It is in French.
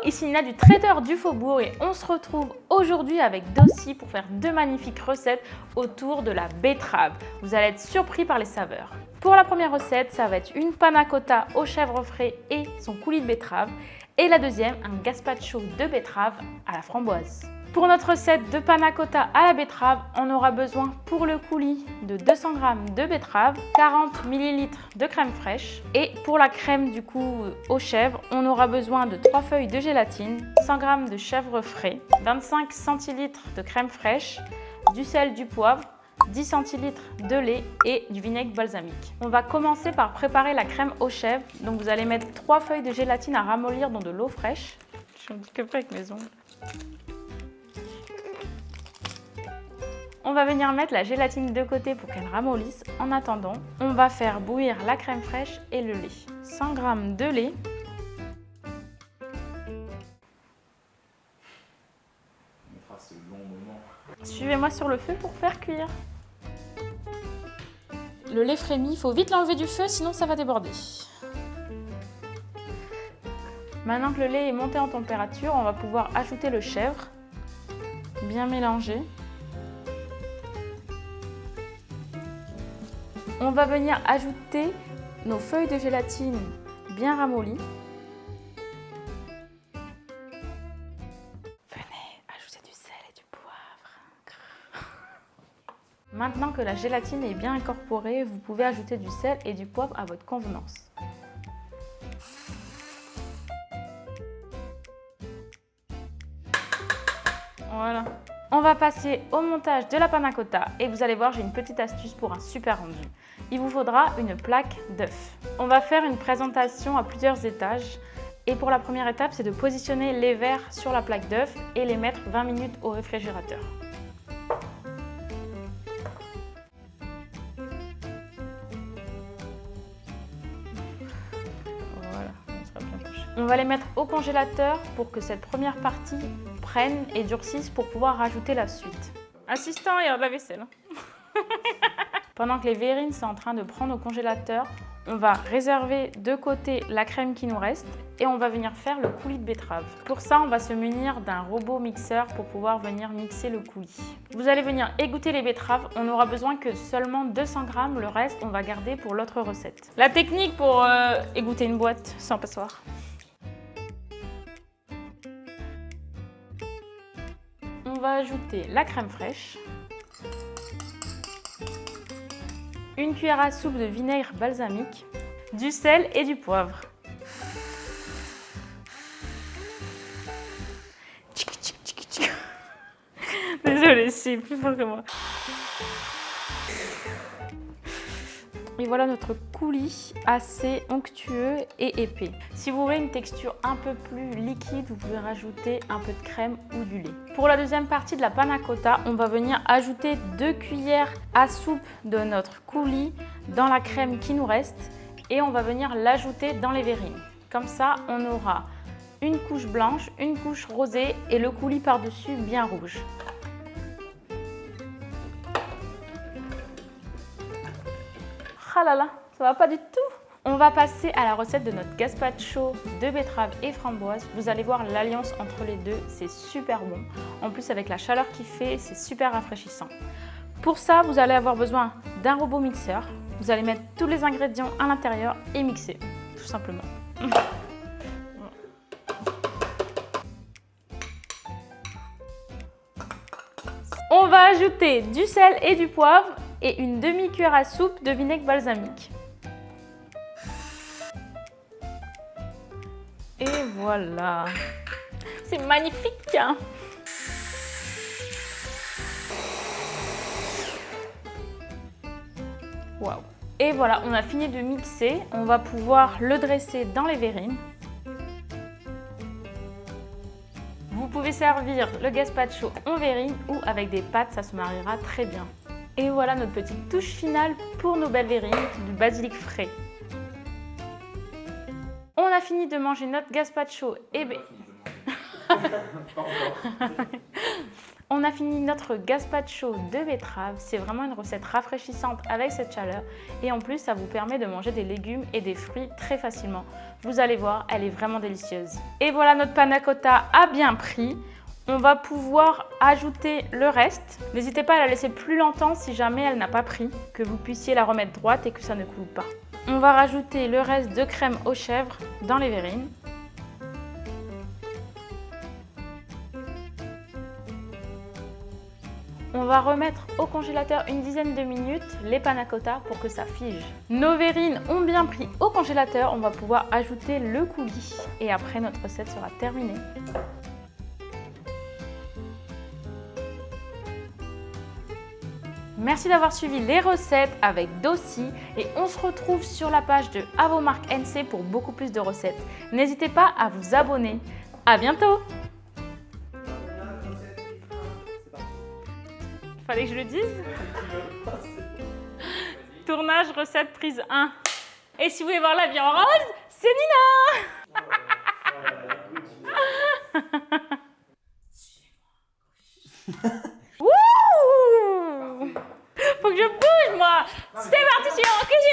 ici Nina du traiteur du Faubourg et on se retrouve aujourd'hui avec Dossi pour faire deux magnifiques recettes autour de la betterave. Vous allez être surpris par les saveurs. Pour la première recette, ça va être une panna cotta au chèvre frais et son coulis de betterave. Et la deuxième, un gazpacho de betterave à la framboise. Pour notre recette de panna cotta à la betterave, on aura besoin pour le coulis de 200 g de betterave, 40 ml de crème fraîche et pour la crème du coup aux chèvres, on aura besoin de 3 feuilles de gélatine, 100 g de chèvre frais, 25 cl de crème fraîche, du sel, du poivre, 10 cl de lait et du vinaigre balsamique. On va commencer par préparer la crème aux chèvres. Donc vous allez mettre 3 feuilles de gélatine à ramollir dans de l'eau fraîche. Je ne dis que pas avec mes ongles. On va venir mettre la gélatine de côté pour qu'elle ramollisse. En attendant, on va faire bouillir la crème fraîche et le lait. 100 g de lait. Suivez-moi sur le feu pour faire cuire. Le lait frémit, il faut vite l'enlever du feu, sinon ça va déborder. Maintenant que le lait est monté en température, on va pouvoir ajouter le chèvre, bien mélanger. On va venir ajouter nos feuilles de gélatine bien ramollies. Venez ajouter du sel et du poivre. Maintenant que la gélatine est bien incorporée, vous pouvez ajouter du sel et du poivre à votre convenance. Voilà. On va passer au montage de la panna cotta et vous allez voir, j'ai une petite astuce pour un super rendu. Il vous faudra une plaque d'œuf. On va faire une présentation à plusieurs étages et pour la première étape, c'est de positionner les verres sur la plaque d'œuf et les mettre 20 minutes au réfrigérateur. Voilà, on sera bien couché. On va les mettre au congélateur pour que cette première partie prenne et durcisse pour pouvoir rajouter la suite. Assistant, il y a de la vaisselle. Pendant que les verrines sont en train de prendre au congélateur, on va réserver de côté la crème qui nous reste et on va venir faire le coulis de betterave. Pour ça, on va se munir d'un robot mixeur pour pouvoir venir mixer le coulis. Vous allez venir égoutter les betteraves. On n'aura besoin que seulement 200 g. Le reste, on va garder pour l'autre recette. La technique pour égoutter une boîte sans passoire. On va ajouter la crème fraîche, une cuillère à soupe de vinaigre balsamique, du sel et du poivre. Désolée, c'est plus fort que moi. Et voilà notre coulis assez onctueux et épais. Si vous voulez une texture un peu plus liquide, vous pouvez rajouter un peu de crème ou du lait. Pour la deuxième partie de la panna cotta, on va venir ajouter 2 cuillères à soupe de notre coulis dans la crème qui nous reste et on va venir l'ajouter dans les verrines. Comme ça, on aura une couche blanche, une couche rosée et le coulis par-dessus bien rouge. Ah là là, ça va pas du tout. On va passer à la recette de notre gazpacho de betterave et framboise. Vous allez voir l'alliance entre les deux, c'est super bon. En plus, avec la chaleur qu'il fait, c'est super rafraîchissant. Pour ça, vous allez avoir besoin d'un robot mixeur. Vous allez mettre tous les ingrédients à l'intérieur et mixer, tout simplement. On va ajouter du sel et du poivre et une demi-cuillère à soupe de vinaigre balsamique. Et voilà. C'est magnifique, hein? Waouh. Et voilà, on a fini de mixer. On va pouvoir le dresser dans les verrines. Vous pouvez servir le gazpacho en verrine ou avec des pâtes, ça se mariera très bien. Et voilà notre petite touche finale pour nos belles verrines, du basilic frais. On a fini de manger notre gazpacho et Pas encore. On a fini notre gazpacho de betterave. C'est vraiment une recette rafraîchissante avec cette chaleur. Et en plus, ça vous permet de manger des légumes et des fruits très facilement. Vous allez voir, elle est vraiment délicieuse. Et voilà, notre panna cotta a bien pris. On va pouvoir ajouter le reste. N'hésitez pas à la laisser plus longtemps si jamais elle n'a pas pris, que vous puissiez la remettre droite et que ça ne coule pas. On va rajouter le reste de crème aux chèvres dans les verrines. On va remettre au congélateur une dizaine de minutes les panna cotta pour que ça fige. Nos verrines ont bien pris au congélateur, on va pouvoir ajouter le coulis. Et après, notre recette sera terminée. Merci d'avoir suivi les recettes avec Dossi et on se retrouve sur la page de Avomark NC pour beaucoup plus de recettes. N'hésitez pas à vous abonner. À bientôt! Fallait que je le dise? Tournage, recette, prise 1. Et si vous voulez voir la vie en rose, c'est Nina! Wouh! Faut que je bouge, moi! C'est parti, suivant, cuisine!